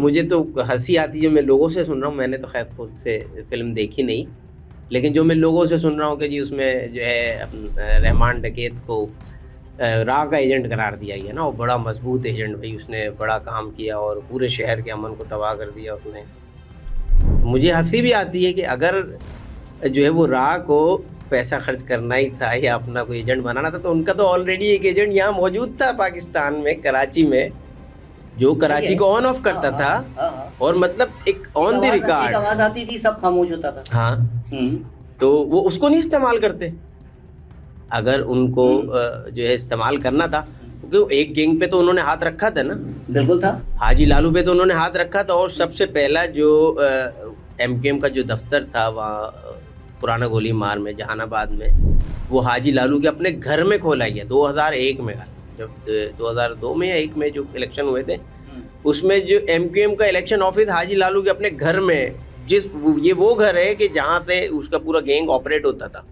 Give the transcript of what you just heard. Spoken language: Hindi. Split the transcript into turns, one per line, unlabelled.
मुझे तो हंसी आती है जो मैं लोगों से सुन रहा हूँ। मैंने तो खैर खुद से फिल्म देखी नहीं, लेकिन जो मैं लोगों से सुन रहा हूँ कि जी उसमें जो है रहमान डकैत को रा का एजेंट करार दिया गया ना, और बड़ा मजबूत एजेंट भाई, उसने बड़ा काम किया और पूरे शहर के अमन को तबाह कर दिया उसने। मुझे हंसी भी आती है कि अगर जो है वो रा को पैसा खर्च करना ही था या अपना कोई एजेंट बनाना था, तो उनका तो ऑलरेडी एक एजेंट यहाँ मौजूद था पाकिस्तान में, कराची में, जो कराची को ऑन ऑफ करता था। और मतलब एक ऑन द रिकॉर्ड
आवाज आती थी, सब खामोश होता था।
हाँ, तो वो उसको नहीं इस्तेमाल करते। अगर उनको जो है इस्तेमाल करना था, क्योंकि एक गैंग पे तो उन्होंने हाथ रखा था ना।
बिल्कुल था,
हाजी लालू पे तो उन्होंने हाथ रखा था। और सबसे पहला जो MKM का जो दफ्तर था वहाँ पुराना गोली मार में, जहानाबाद में, वो हाजी लालू के अपने घर में खोला गया 2001 में। जब 2002 में या 1 में जो इलेक्शन हुए थे, उसमें जो MKM का इलेक्शन ऑफिस हाजी लालू के अपने घर में, ये वो घर है कि जहाँ से उसका पूरा गैंग ऑपरेट होता था।